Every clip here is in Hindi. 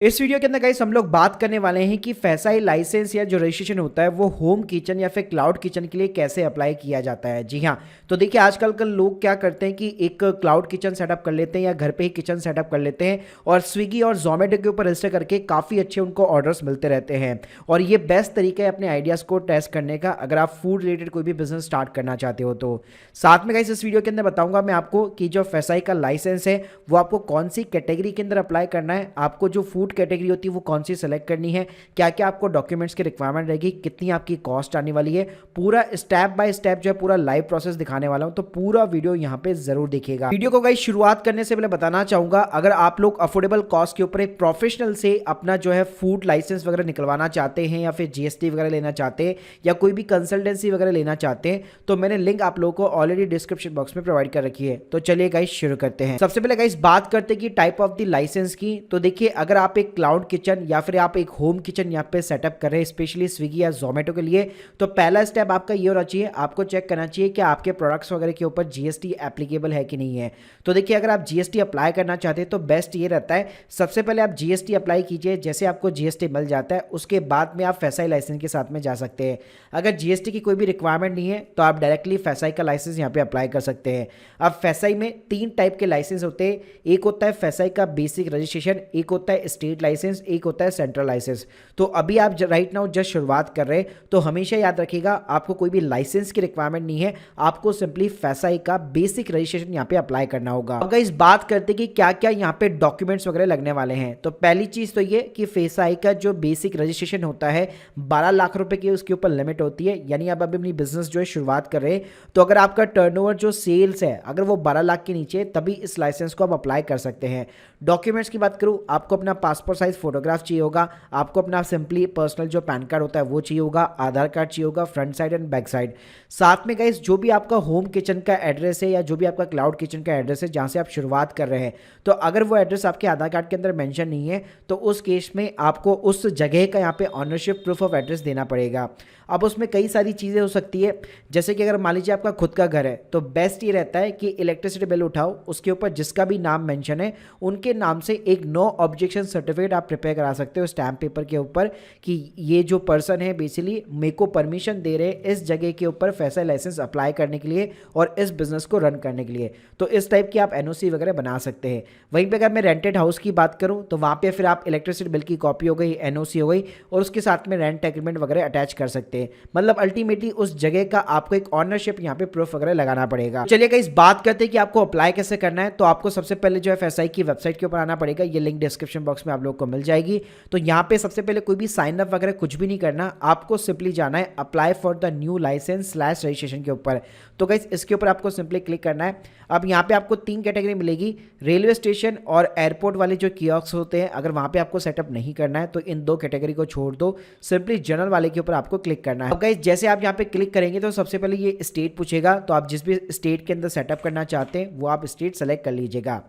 इस वीडियो के अंदर गाइस हम लोग बात करने वाले हैं कि फैसाई लाइसेंस या जो रजिस्ट्रेशन होता है वो होम किचन या फिर क्लाउड किचन के लिए कैसे अप्लाई किया जाता है। जी हाँ, तो देखिए आजकल के लोग क्या करते हैं कि एक क्लाउड किचन सेटअप कर लेते हैं या घर पे ही किचन सेटअप कर लेते हैं और स्विगी और जोमेटो के ऊपर रजिस्टर करके काफ़ी अच्छे उनको ऑर्डर्स मिलते रहते हैं। और ये बेस्ट तरीका है अपने आइडियाज़ को टेस्ट करने का अगर आप फूड रिलेटेड कोई भी बिजनेस स्टार्ट करना चाहते हो तो। साथ में गाइस इस वीडियो के अंदर बताऊंगा मैं आपको कि जो फैसाई का लाइसेंस है वो आपको कौन सी कैटेगरी के अंदर अप्लाई करना है, आपको जो फूड कैटेगरी होती है वो कौन सी सेलेक्ट करनी है, क्या क्या आपको डॉक्यूमेंट्स की रिक्वायरमेंट रहेगी, कितनी आपकी कॉस्ट आने वाली है, पूरा स्टेप बाय स्टेप जो है पूरा लाइव प्रोसेस दिखाने वाला हूं। तो पूरा वीडियो यहां पे जरूर देखिएगा। वीडियो को गाइस शुरुआत करने से पहले बताना चाहूंगा, अगर आप लोग अफोर्डेबल कॉस्ट के ऊपर एक प्रोफेशनल से अपना जो है फूड लाइसेंस वगैरह निकलवाना चाहते हैं या फिर जीएसटी वगैरह लेना चाहते हैं या कोई भी कंसल्टेंसी वगैरह लेना चाहते हैं तो मैंने लिंक आप लोगों को ऑलरेडी डिस्क्रिप्शन बॉक्स में प्रोवाइड कर रखी है। तो चलिए गाइस शुरू करते हैं। सबसे पहले गाइस बात करते हैं कि टाइप ऑफ द लाइसेंस की। तो देखिए अगर आप एक क्लाउड किचन या फिर आप एक होम किचन यहाँ पे सेटअप कर रहे हैं स्पेशली स्विगी या जोमेटो के लिए, तो पहला स्टेप आपका ये होना चाहिए, आपको चेक करना चाहिए कि आपके प्रोडक्ट्स वगैरह के ऊपर जीएसटी एप्लीकेबल है कि नहीं है। तो देखिए अगर आप जीएसटी अप्लाई करना चाहते हैं तो बेस्ट ये रहता है सबसे पहले आप जीएसटी अप्लाई कीजिए। जैसे आपको जीएसटी मिल जाता है उसके बाद में आप फैसाई लाइसेंस के साथ में जा सकते हैं। अगर जीएसटी की कोई भी रिक्वायरमेंट नहीं है तो आप डायरेक्टली फैसाई का लाइसेंस यहाँ पे अप्लाई कर सकते हैं। अब फैसाई में 3 टाइप के लाइसेंस होते हैं, एक होता है फैसाई का बेसिक रजिस्ट्रेशन, एक होता है स्टेट लाइसेंस, एक होता है सेंट्रल लाइसेंस। तो अभी आप राइट नाउ जस्ट शुरुआत कर रहे हैं तो हमेशा याद रखिएगा आपको कोई भी लाइसेंस की रिक्वायरमेंट नहीं है, आपको सिंपली फैसाई का बेसिक रजिस्ट्रेशन यहाँ पे अप्लाई करना होगा। अगर इस बात करते कि क्या क्या यहाँ पे डॉक्यूमेंट्स वगैरह लगने वाले हैं, तो पहली चीज तो ये कि फैसाई का जो बेसिक रजिस्ट्रेशन होता है 12 लाख रुपए की उसके ऊपर लिमिट होती है। यानी आप अभी अपनी बिजनेस जो है शुरुआत कर रहे हैं तो अगर आपका टर्नओवर जो सेल्स है अगर वो 12 लाख के नीचे तभी इस लाइसेंस को आप अप्लाई कर सकते हैं। डॉक्यूमेंट्स की बात करूं, आपको अपना पासपोर्ट साइज फोटोग्राफ चाहिए होगा, आपको अपना सिंपली पर्सनल जो पैन कार्ड होता है वो चाहिए होगा, आधार कार्ड चाहिए होगा front side and back side. साथ में गाइस जो भी आपका होम किचन का एड्रेस है या जो भी आपका क्लाउड किचन का एड्रेस है जहां से आप शुरुआत कर रहे हैं, तो अगर वो एड्रेस आपके आधार कार्ड के अंदर मेंशन नहीं है तो उस केस में आपको उस जगह का यहाँ पे ऑनरशिप प्रूफ ऑफ एड्रेस देना पड़ेगा। अब उसमें कई सारी चीज़ें हो सकती है, जैसे कि अगर मान लीजिए आपका खुद का घर है तो बेस्ट ये रहता है कि इलेक्ट्रिसिटी बिल उठाओ, उसके ऊपर जिसका भी नाम मेंशन है उनके नाम से एक नो ऑब्जेक्शन सर्टिफिकेट आप प्रिपेयर करा सकते हो स्टैम्प पेपर के ऊपर कि ये जो पर्सन है बेसिकली मेरे को परमिशन दे रहे हैं इस जगह के ऊपर फैसाई लाइसेंस अप्लाई करने के लिए और इस बिजनेस को रन करने के लिए। तो इस टाइप की आप एनओसी वगैरह बना सकते हैं। वहीं पे अगर मैं रेंटेड हाउस की बात करूं तो वहाँ पे फिर आप इलेक्ट्रिसिटी बिल की कॉपी हो गई, एनओसी हो गई और उसके साथ में रेंट एग्रीमेंट वगैरह अटैच कर सकते हैं। मतलब अल्टीमेटली उस जगह का आपको एक ऑनरशिप यहाँ पे प्रूफ वगैरह लगाना पड़ेगा। चलिए गाइस बात करते हैं कि आपको अप्लाई कैसे करना है। तो आपको सबसे पहले जो है फैसाई की वेबसाइट के ऊपर आना पड़ेगा, ये लिंक डिस्क्रिप्शन बॉक्स में आप लोग को मिल जाएगी। तो यहाँ पे सबसे पहले कोई भी साइन अप वगैरह कुछ भी नहीं करना, आपको सिंपली जाना है apply for the new licence slash registration के ऊपर। तो गाइस इसके ऊपर आपको सिंपली क्लिक करना है। अब यहाँ पे आपको 3 कैटेगरी मिलेगी, रेलवे स्टेशन और एयरपोर्ट वाले जो कियोस्क होते हैं अगर वहाँ पे आपको सेटअप नहीं करना है तो इन 2 कैटेगरी को छोड़ दो, सिंपली जनरल वाले के ऊपर आपको क्लिक करना है। अब गाइस जैसे आप यहाँ पे क्लिक करेंगे तो सबसे पहले ये स्टेट पूछेगा, तो आप जिस भी स्टेट के अंदर सेटअप करना चाहते हैं वो आप स्टेट सेलेक्ट कर लीजिएगा।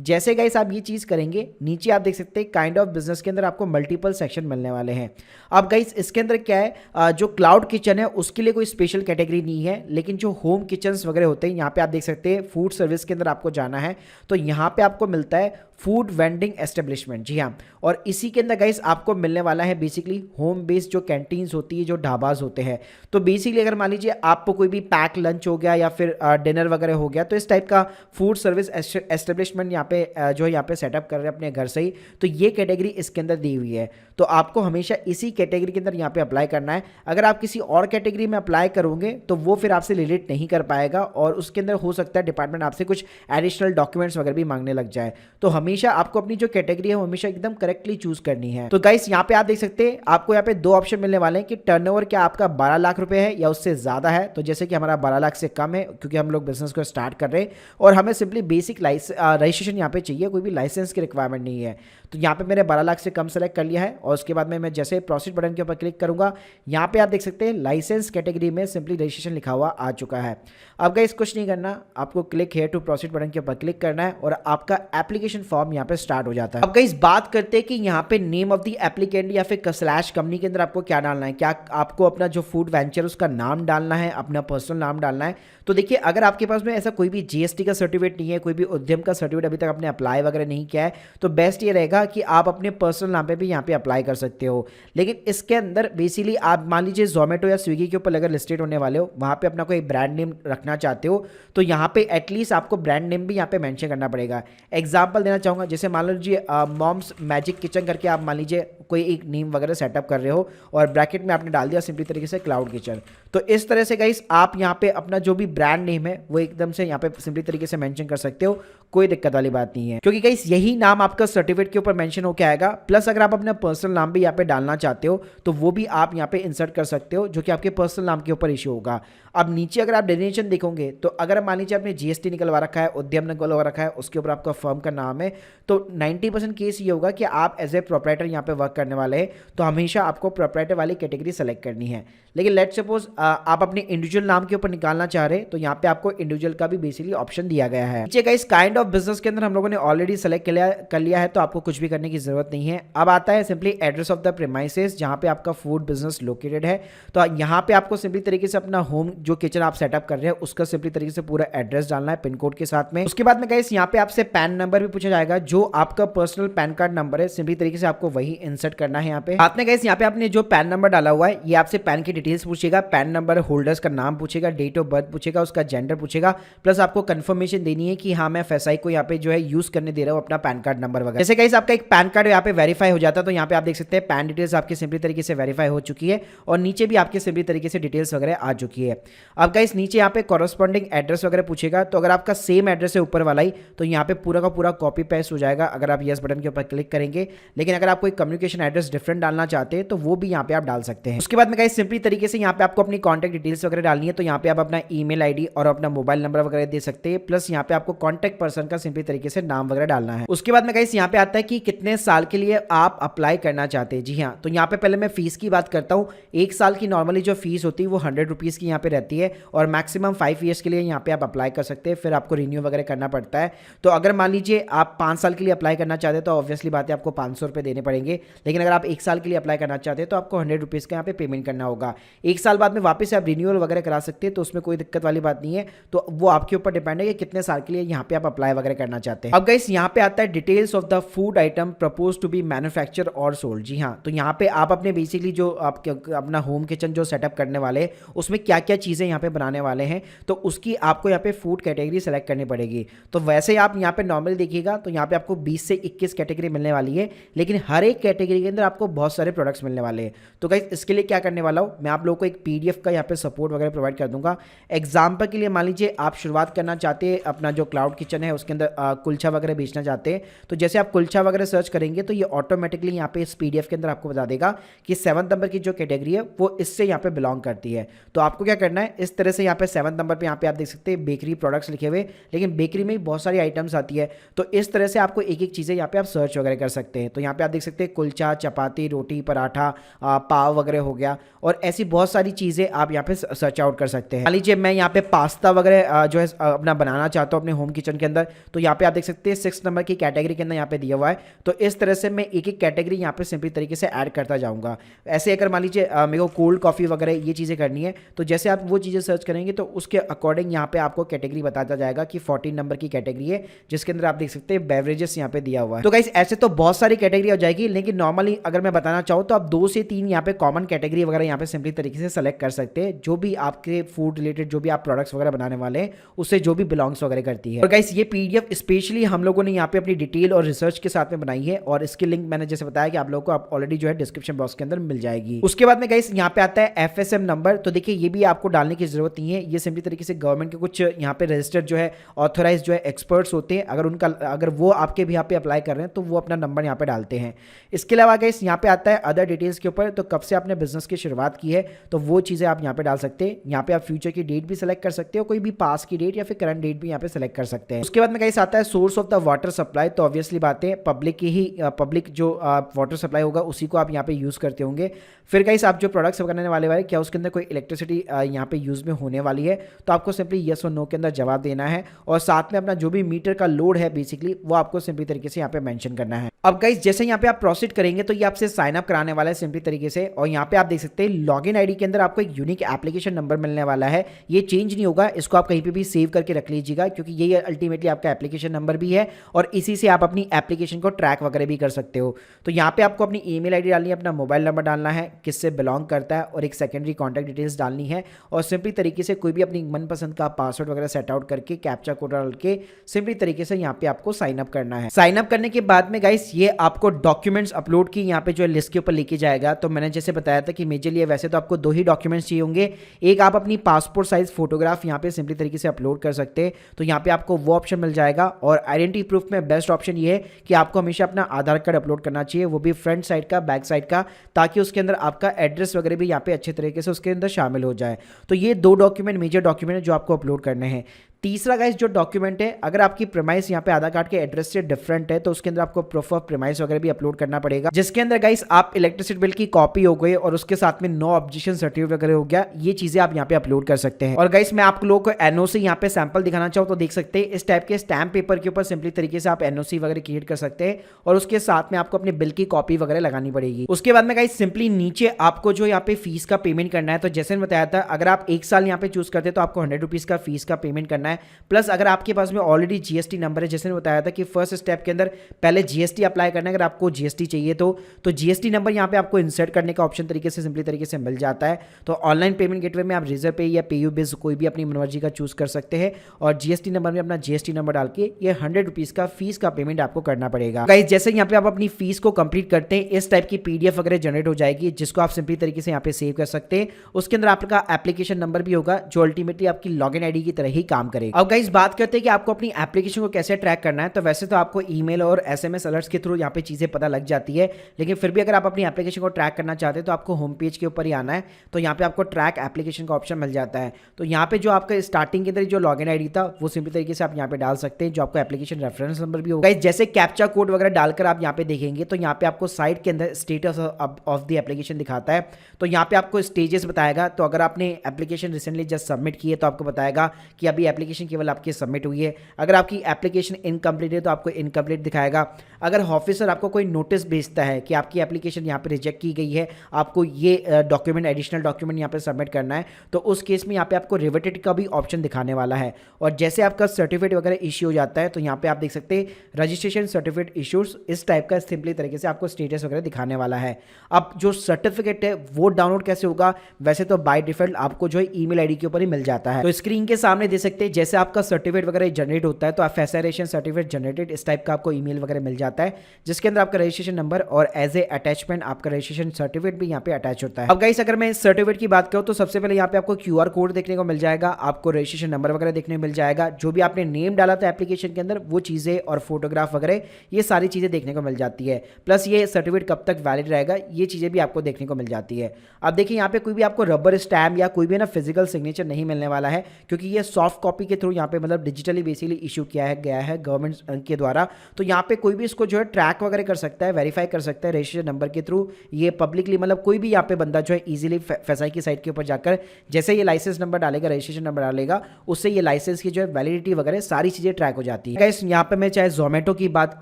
जैसे गाइस आप ये चीज़ करेंगे नीचे आप देख सकते हैं काइंड ऑफ बिजनेस के अंदर आपको मल्टीपल सेक्शन मिलने वाले हैं। अब गाइस इसके अंदर क्या है, जो क्लाउड किचन है उसके लिए कोई स्पेशल कैटेगरी नहीं है, लेकिन जो होम किचन्स वगैरह होते हैं यहाँ पे आप देख सकते हैं फूड सर्विस के अंदर आपको जाना है तो यहाँ पे आपको मिलता है फूड वेंडिंग एस्टेब्लिशमेंट। जी हाँ, और इसी के अंदर गाइस आपको मिलने वाला है बेसिकली होम बेस्ड जो कैंटीन्स होती है, जो ढाबाज होते हैं। तो बेसिकली अगर मान लीजिए आपको कोई भी पैक लंच हो गया या फिर डिनर वगैरह हो गया तो इस टाइप का फूड सर्विस एस्टेब्लिशमेंट यहाँ पे जो है यहाँ पे सेटअप कर रहे हैं अपने घर से ही, तो ये कैटेगरी इसके अंदर दी हुई है। तो आपको हमेशा इसी कैटेगरी के अंदर यहाँ पे अप्लाई करना है। अगर आप किसी और कैटेगरी में अप्लाई करोगे तो वो फिर आपसे रिलेट नहीं कर पाएगा और उसके अंदर हो सकता है डिपार्टमेंट आपसे कुछ एडिशनल डॉक्यूमेंट्स वगैरह भी मांगने लग जाए। तो हमेशा आपको अपनी जो कैटेगरी है वो हमेशा एकदम करेक्टली चूज करनी है। तो गाइस यहाँ पे आप देख सकते हैं आपको यहाँ पे 2 ऑप्शन मिलने वाले हैं कि टर्नओवर क्या आपका 12 लाख रुपए है या उससे ज्यादा है। तो जैसे कि हमारा 12 लाख से कम है क्योंकि हम लोग बिजनेस को स्टार्ट कर रहे हैं और हमें सिंपली बेसिक रजिस्ट्रेशन यहाँ पे चाहिए, कोई भी लाइसेंस की रिक्वायरमेंट नहीं है। तो यहाँ पे मैंने 12 लाख से कम सेलेक्ट कर लिया है और उसके बाद में मैं जैसे प्रोसीड बटन के ऊपर क्लिक करूंगा यहाँ पे आप देख सकते हैं लाइसेंस कैटेगरी में सिंपली रजिस्ट्रेशन लिखा हुआ आ चुका है। अब गाइस कुछ नहीं करना, आपको click here to proceed button के ऊपर क्लिक करना है और आपका एप्लीकेशन फॉर्म फॉर्म यहाँ पे स्टार्ट हो जाता है। अब गाइस बात करते हैं कि यहाँ पे नेम ऑफ द एप्लीकेंट या फिर स्लैश कंपनी के अंदर आपको क्या डालना है। क्या आपको अपना जो फूड वेंचर उसका नाम डालना है, अपना पर्सनल नाम डालना है। तो देखिए अगर आपके पास में ऐसा कोई भी जीएसटी का सर्टिफिकेट नहीं है, कोई भी उद्यम का सर्टिफिकेट अभी तक आपने अप्लाई वगैरह नहीं किया है, तो बेस्ट ये रहेगा कि आप अपने पर्सनल नाम पे भी यहाँ पे अप्लाई कर सकते हो। लेकिन इसके अंदर बेसिकली आप मान लीजिए जोमेटो या स्विगी के ऊपर अगर लिस्टेड होने वाले हो, वहाँ पे अपना कोई ब्रांड नेम रखना चाहते हो, तो यहाँ पे एटलीस्ट आपको ब्रांड नेम भी यहाँ पे मेंशन करना पड़ेगा। एग्जांपल देना चाहूँगा, जैसे मान लीजिए मॉम्स मैजिक किचन करके आप मान लीजिए कोई एक नेम वगैरह सेटअप कर रहे हो और ब्रैकेट में आपने डाल दिया सिंपली तरीके से क्लाउड किचन। तो इस तरह से गाइस आप यहाँ पे अपना जो भी ब्रांड नेम है वो एकदम से यहाँ पे सिंपली तरीके से मेंशन कर सकते हो, कोई दिक्कत वाली बात नहीं है, क्योंकि गाइस यही नाम आपका सर्टिफिकेट के ऊपर मेंशन होकर आएगा। प्लस अगर आप अपना पर्सनल नाम भी यहाँ पे डालना चाहते हो तो वो भी आप यहाँ पे इंसर्ट कर सकते हो, जो कि आपके पर्सनल नाम के ऊपर इश्यू होगा। अब नीचे अगर आप डेफिनेशन देखोगे तो अगर मान लीजिए आपने जीएसटी निकलवा रखा है, उद्यम निकलवा रखा है, उसके ऊपर आपका फर्म का नाम है, तो 90% केस ये होगा कि आप एज ए प्रोप्राइटर यहाँ पे वर्क करने वाले हैं, तो हमेशा आपको प्रोप्राइटर वाली कैटेगरी सेलेक्ट करनी है। लेकिन लेट्स सपोज आप अपने इंडिविजुअल नाम के ऊपर निकालना चाह रहे हैं, तो यहाँ पे आपको इंडिविजुअल का भी बेसिकली ऑप्शन दिया गया है। नीचे गाइस काइंड ऑफ बिजनेस के अंदर हम लोगों ने ऑलरेडी सेलेक्ट कर लिया है, तो आपको कुछ भी करने की जरूरत नहीं है। अब आता है simply address of the premises, जहाँ पे आपका फूड बिजनेस लोकेटेड है। तो यहाँ पे आपको सिंपली तरीके से अपना होम जो किचन आप सेटअप कर रहे हैं उसका सिंपली तरीके से पूरा एड्रेस डालना है पिन कोड के साथ में। उसके बाद में गाइस यहाँ पे आपसे पैन नंबर भी पूछा जाएगा, जो आपका पर्सनल पैन कार्ड नंबर है, सिंपली तरीके से आपको वही इंसर्ट करना है। यहाँ पे आपने गाइस यहाँ पे आपने जो पैन नंबर डाला हुआ है, ये आपसे पैन की डिटेल्स पूछेगा, पैन नंबर होल्डर्स का नाम पूछेगा, डेट ऑफ बर्थ पूछेगा, उसका जेंडर पूछेगा, प्लस आपको कंफर्मेशन देनी है कि हाँ मैं एफएसआई को यहाँ पे जो है यूज करने दे रहा हूँ अपना पैन कार्ड नंबर वगैरह। जैसे गाइस आपका एक पैन कार्ड यहाँ पे वेरीफाई हो जाता है, तो यहाँ पे आप देख सकते हैं पैन डिटेल्स आपकी सिंपली तरीके से वेरीफाई हो चुकी है और नीचे भी आपके सिंपली तरीके से डिटेल्स वगैरह आ चुकी है। अब गाइस नीचे यहाँ पे कॉरेस्पॉन्डिंग एड्रेस वगैरह पूछेगा, तो अगर आपका सेम एड्रेस है ऊपर वाला ही, तो यहाँ पे पूरा का पूरा कॉपी पेस्ट हो जाएगा अगर आप यस बटन के ऊपर क्लिक करेंगे। लेकिन अगर आप कोई कम्युनिकेशन एड्रेस डिफरेंट डालना चाहते हैं तो वो भी यहाँ पे आप डाल सकते हैं। उसके बाद में गाइस सिंपली तरीके से यहाँ पे आपको अपनी कॉन्टैक्ट डिटेल्स वगैरह डालनी है, तो यहाँ पे आप अपना ईमेल आईडी और अपना मोबाइल नंबर वगैरह दे सकते हैं। प्लस यहाँ पे आपको कॉन्टैक्ट पर्सन का सिंपली तरीके से नाम वगैरह डालना है। उसके बाद में गाइस यहाँ पे आता है कि कितने साल के लिए आप अप्लाई करना चाहते हैं। जी हाँ, तो यहाँ पे पहले मैं फीस की बात करता हूँ। 1 साल की नॉर्मली जो फीस होती है वो 100 रुपीज़ की यहाँ पे रहती है और मैक्सिमम 5 ईयर्स के लिए यहाँ पे आप अप्लाई कर सकते हैं, फिर आपको रिन्यू वगैरह करना पड़ता है। तो अगर मान लीजिए आप 5 साल के लिए अप्लाई करना चाहते हैं तो ऑब्वियसली बात है आपको 500 रुपये देने पड़ेंगे। लेकिन अगर आप 1 साल के लिए अप्लाई करना चाहते हैं तो आपको 100 रुपीज़ का यहाँ पे पेमेंट करना होगा। 1 साल बाद में वापस आप रिन्यूअल वगैरह करा सकते हैं, तो उसमें कोई दिक्कत वाली बात नहीं है। तो वो आपके ऊपर डिपेंड है कि कितने साल के लिए यहाँ पे आप अप्लाई वगैरह करना चाहते हैं। अब गाइस यहाँ पे आता है details of the food item propose to be manufacture और सोल्ड। जी हाँ, तो यहाँ पे आप अपने बेसिकली जो आप अपना होम किचन जो सेटअप करने वाले हैं उसमें क्या क्या चीज़ें यहाँ पे बनाने वाले हैं, तो उसकी आपको यहाँ पे फूड कैटेगरी सेलेक्ट करनी पड़ेगी। तो वैसे आप यहाँ पे नॉर्मली देखिएगा तो यहाँ पे आपको 20 से 21 कैटेगरी मिलने वाली है, लेकिन हर एक कैटेगरी के अंदर आपको बहुत सारे प्रोडक्ट्स मिलने वाले हैं। तो गाइस इसके लिए क्या करने वाला हूँ, मैं आप लोगों को एक पीडीएफ का यहाँ पे सपोर्ट वगैरह प्रोवाइड कर दूंगा। एग्जाम्पल के लिए मान लीजिए आप शुरुआत करना चाहते हैं अपना जो क्लाउड किचन है उसके अंदर कुलचा वगैरह बेचना चाहते हैं, तो जैसे आप कुलचा वगैरह सर्च करेंगे तो ये ऑटोमेटिकली यहाँ पे इस पीडीएफ के अंदर आपको बता देगा कि 7 नंबर की जो कैटेगरी है वो इससे यहाँ पे बिलोंग करती है। तो आपको क्या करना है, इस तरह से यहाँ पे 7 नंबर पे यहाँ पे आप देख सकते हैं बेकरी प्रोडक्ट्स लिखे हुए, लेकिन बेकरी में बहुत सारी आइटम्स आती है, तो इस तरह से आपको एक एक चीज़ें यहाँ पे आप सर्च वगैरह कर सकते हैं। तो यहाँ पे आप देख सकते हैं कुलचा, चपाती, रोटी, पराठा, पाव वगैरह हो गया, और ऐसी बहुत सारी चीज़ें आप यहाँ पे सर्च आउट कर सकते हैं। मान लीजिए मैं यहाँ पे पास्ता वगैरह जो है अपना बनाना चाहता हूँ अपने होम किचन के अंदर, तो यहाँ पे आप देख सकते हैं 6 नंबर की कैटेगरी के अंदर यहाँ पे दिया हुआ है। तो इस तरह से मैं एक एक कैटेगरी यहाँ पे सिंपली तरीके से ऐड करता जाऊँगा। ऐसे अगर मान लीजिए मेरे को कोल्ड कॉफ़ी वगैरह ये चीज़ें करनी है, तो जैसे आप वो चीज़ें सर्च करेंगे तो उसके अकॉर्डिंग यहाँ पे आपको कैटेगरी बताता जाएगा कि 14 नंबर की कैटेगरी है, जिसके अंदर आप देख सकते हैं बेवरेजेस यहाँ पे दिया हुआ है। तो गाइस ऐसे तो बहुत सारी कैटेगरी हो जाएगी, लेकिन नॉर्मली अगर मैं बताना चाहूँ तो आप 2 से 3 यहाँ पे कॉमन कैटेगरी वगैरह यहाँ पे सिंपली तरीके से सेलेक्ट कर सकते हैं, जो भी आपके फूड रिलेटेड जो भी आप प्रोडक्ट्स वगैरह बनाने वाले हैं उससे जो भी बिलोंग्स वगैरह करती है। और गाइस ये पीडीएफ स्पेशली हम लोगों ने यहाँ पे अपनी डिटेल और रिसर्च के साथ में बनाई है, और इसकी लिंक मैंने जैसे बताया कि आप लोगों को आप ऑलरेडी जो है डिस्क्रिप्शन बॉक्स के अंदर मिल जाएगी। उसके बाद में गाइस यहाँ पे आता है एफएसएम नंबर। तो देखिए ये भी आपको डालने की जरूरत नहीं है, ये सिंपली तरीके से गवर्नमेंट के कुछ यहाँ पे रजिस्टर्ड जो है ऑथोराइज जो है एक्सपर्ट्स होते हैं, अगर वो आपके भी यहाँ पे अप्लाई कर रहे हैं तो वो अपना नंबर यहाँ पे डालते हैं। इसके अलावा गाइस यहाँ पे आता है अदर डिटेल्स के ऊपर, तो कब से आपने बिजनेस की शुरुआत की है, है तो वो चीज़ें आप यहाँ पे डाल सकते हैं। यहाँ पे आप फ्यूचर की डेट भी सेलेक्ट कर सकते हो, कोई भी पास की डेट या फिर करंट डेट भी यहाँ पे सेलेक्ट कर सकते हैं। उसके बाद में गाइस आता है source of the water supply. तो ऑब्वियसली बात है पब्लिक की ही पब्लिक जो वाटर सप्लाई होगा उसी को आप यहाँ पे यूज़ करते होंगे। फिर गाइस आप जो प्रोडक्ट्स बनाने वाले क्या उसके अंदर कोई इलेक्ट्रिसिटी यहाँ पे यूज़ में होने वाली है, तो आपको सिंपली येस और नो के अंदर जवाब देना है और साथ में अपना जो भी मीटर का लोड है बेसिकली वो आपको सिंपली तरीके से यहाँ पे मेंशन करना है। अब गाइस जैसे यहाँ पे आप प्रोसीड करेंगे तो ये आपसे साइन अप कराने वाला है सिंपली तरीके से, और यहाँ पे आप देख सकते हैं लॉगिन आईडी के अंदर आपको एक यूनिक एप्लीकेशन नंबर मिलने वाला है। ये चेंज नहीं होगा, इसको आप कहीं पे भी सेव करके रख लीजिएगा क्योंकि ये अल्टीमेटली आपका एप्लीकेशन नंबर भी है और इसी से आप अपनी एप्लीकेशन को ट्रैक वगैरह भी कर सकते हो। तो यहाँ पे आपको अपनी ईमेल आईडी डालनी है, अपना मोबाइल नंबर डालना है, किससे बिलोंग करता है और एक सेकेंडरी कॉन्टैक्ट डिटेल्स डालनी है और सिंपली तरीके से कोई भी अपनी मनपसंद का पासवर्ड वगैरह सेट आउट करके कैप्चा कोड डाल के सिंपली तरीके से यहाँ पे आपको साइन अप करना है। साइन अप करने के बाद में गाइस ये आपको डॉक्यूमेंट्स अपलोड की यहाँ पे जो है लिस्ट के ऊपर लेके जाएगा। तो मैंने जैसे बताया था कि मेजरली वैसे तो आपको 2 ही डॉक्यूमेंट्स चाहिए होंगे, एक आप अपनी पासपोर्ट साइज फोटोग्राफ यहाँ पे सिंपली तरीके से अपलोड कर सकते हैं, तो यहाँ पे आपको वो ऑप्शन मिल जाएगा। और आइडेंटिटी प्रूफ में बेस्ट ऑप्शन ये है कि आपको हमेशा अपना आधार कार्ड अपलोड करना चाहिए, वो भी फ्रंट साइड का बैक साइड का, ताकि उसके अंदर आपका एड्रेस वगैरह भी यहाँ पे अच्छे तरीके से उसके अंदर शामिल हो जाए। तो ये 2 डॉक्यूमेंट मेजर डॉक्यूमेंट है जो आपको अपलोड करने हैं। तीसरा गाइस जो डॉक्यूमेंट है, अगर आपकी प्रीमाइस यहाँ पे आधार कार्ड के एड्रेस से डिफरेंट है तो उसके अंदर आपको प्रूफ ऑफ प्रीमाइस वगैरह भी अपलोड करना पड़ेगा, जिसके अंदर गाइस आप इलेक्ट्रिसिटी बिल की कॉपी हो गई और उसके साथ में नो ऑब्जेक्शन सर्टिफिकेट वगैरह हो गया, ये चीजें आप यहाँ पे अपलोड कर सकते हैं। और गाइस मैं आप लोगों को एनओसी यहाँ पे सैंपल दिखाना चाहूँ तो देख सकते हैं इस टाइप के स्टैम्प पेपर के ऊपर सिंपली तरीके से आप एनओसी वगैरह क्रिएट कर सकते हैं और उसके साथ में आपको अपने बिल की कॉपी वगैरह लगानी पड़ेगी। उसके बाद में गाइस सिंपली नीचे आपको जो यहाँ पे फीस का पेमेंट करना है, तो जैसे मैंने बताया था अगर आप 1 साल यहाँ पे चूज करते हैं तो आपको 100 रुपीज का फीस का पेमेंट करना है। प्लस अगर आपके पास में ऑलरेडी जीएसटी नंबर है, जैसे मैंने बताया था कि फर्स्ट स्टेप के अंदर पहले जीएसटी अप्लाई करना है, अगर आपको जीएसटी चाहिए तो जीएसटी नंबर यहाँ पे आपको इंसर्ट करने का ऑप्शन तरीके से सिंपली तरीके से मिल जाता है। तो ऑनलाइन पेमेंट गेटवे में आप रिजर्व पे या पेयू बेस कोई भी अपनी मनमर्जी का चूज कर सकते हैं और जीएसटी नंबर में अपना जीएसटी नंबर डाल के ये 100 रुपीज का फीस का पेमेंट आपको करना पड़ेगा। गाइस जैसे यहाँ पे आप अपनी फीस को कंप्लीट करते हैं इस टाइप की पीडीएफ वगैरह जनरेट हो जाएगी, जिसको आप सिंपली तरीके से यहाँ पे सेव कर सकते हैं। उसके अंदर आपका एप्लीकेशन नंबर भी होगा जो अल्टीमेटली आपकी लॉगिन आईडी की तरह ही काम करेगा। अब गाइस बात करते हैं कि आपको अपनी एप्लीकेशन को कैसे ट्रैक करना है। तो वैसे तो आपको ईमेल और एसएमएस अलर्ट्स के थ्रू यहाँ पे चीजें पता लग जाती है, लेकिन फिर भी अगर आप अपनी एप्लीकेशन को ट्रैक करना चाहते हैं तो आपको होम पेज के ऊपर ही आना है। तो यहाँ पे आपको ट्रैक एप्लीकेशन का ऑप्शन मिल जाता है। तो यहाँ पे जो आपका स्टार्टिंग के अंदर जो लॉगिन आईडी था वो सिंपली तरीके से आप यहाँ पे डाल सकते हैं, जो आपको एप्लीकेशन रेफरेंस नंबर भी होगा। जैसे कैप्चा कोड वगैरह डालकर आप यहाँ पे देखेंगे तो यहाँ पे आपको साइड के अंदर स्टेटस ऑफ द एप्लीकेशन दिखाता है। तो यहाँ पे आपको स्टेजेस बताएगा। तो अगर आपने एप्लीकेशन रिसेंटली जस्ट सबमिट की है तो आपको बताएगा कि अभी एप्लीकेशन केवल आपकी सबमिट हुई है। अगर आपकी एप्लीकेशन इनकम्प्लीट है तो आपको इनकम्प्लीट दिखाएगा। अगर ऑफिसर आपको कोई नोटिस भेजता है कि आपकी एप्लीकेशन यहाँ पे रिजेक्ट की गई है, आपको ये डॉक्यूमेंट एडिशनल डॉक्यूमेंट यहाँ पे सबमिट करना है, तो उस केस में यहाँ पे आपको रिवर्टेड का भी ऑप्शन दिखाने वाला है। और जैसे आपका सर्टिफिकेट वगैरह इश्यू हो जाता है तो यहाँ पे आप देख सकते हैं रजिस्ट्रेशन सर्टिफिकेट इश्यूज, इस टाइप का सिंपली तरीके से आपको स्टेटस वगैरह दिखाने वाला है। अब जो सर्टिफिकेट है वो डाउनलोड कैसे होगा, वैसे तो बाय डिफॉल्ट आपको जो है ईमेल आईडी के ऊपर ही मिल जाता है। तो स्क्रीन के सामने दे सकते हैं जैसे आपका सर्टिफिकेट वगैरह जनरेट होता है तो फैसरेशन सर्टिफिकेट जनरेटेड इस टाइप का आपको ईमेल वगैरह मिल जाता है, जिसके अंदर आपका रजिस्ट्रेशन नंबर और एज ए अटैचमेंट आपका रजिस्ट्रेशन सर्टिफिकेट भी यहाँ पे अटैच होता है। अब गाइस अगर मैं इस सर्टिफिकेट की बात करूँ तो सबसे पहले यहाँ पे आपको क्यूआर कोड देखने को मिल जाएगा, आपको रजिस्ट्रेशन नंबर वगैरह देखने को मिल जाएगा, जो भी आपने नेम डाला था एप्लीकेशन के अंदर वो चीजें और फोटोग्राफ वगैरह ये सारी चीजें देखने को मिल जाती है। प्लस ये सर्टिफिकेट कब तक वैलिड रहेगा ये चीजें भी आपको देखने को मिल जाती है। अब देखिए यहाँ पे कोई भी आपको रबर स्टैम्प या कोई भी ना फिजिकल सिग्नेचर नहीं मिलने वाला है, क्योंकि ये सॉफ्ट कॉपी के थ्रू यहाँ पे मतलब डिजिटली बेसिकली इशू किया गया है गवर्नमेंट के द्वारा। तो यहाँ पे कोई भी इसको जो है ट्रैक वगैरह कर सकता है, वेरीफाई कर सकता है रजिस्ट्रेशन नंबर के थ्रू। ये पब्लिकली मतलब कोई भी यहाँ पे बंदा जो है इजीली FSI की साइट के ऊपर जाकर जैसे ये लाइसेंस नंबर डालेगा, रजिस्ट्रेशन नंबर डालेगा, उससे ये लाइसेंस की जो है वैलिडिटी वगैरह सारी चीजें ट्रैक हो जाती है। गाइस यहाँ पे मैं चाहे जोमेटो की बात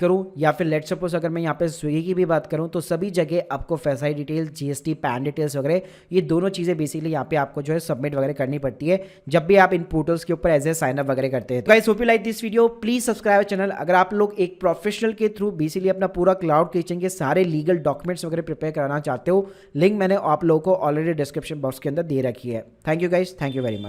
करूँ या फिर लेट्स सपोज अगर मैं यहाँ पे स्विगी की भी बात करूँ तो सभी जगह आपको FSI detail, GST, pan details वगैरह ये दोनों चीजें बेसिकली यहाँ पे आपको जो है सबमिट वगैरह करनी पड़ती है जब भी आप इन पोर्टल्स के ऊपर एज ए साइन अप वगैरह करते हैं। Guys hope you like this video, please subscribe channel. अगर आप लोग एक प्रोफेशनल के थ्रू बेसिकली अपना पूरा क्लाउड किचन के सारे लीगल डॉक्यूमेंट्स वगैरह प्रिपेयर कराना चाहते हो, लिंक मैंने आप लोगों को ऑलरेडी डिस्क्रिप्शन बॉक्स के अंदर दे रखी है। Thank you guys, thank you very much.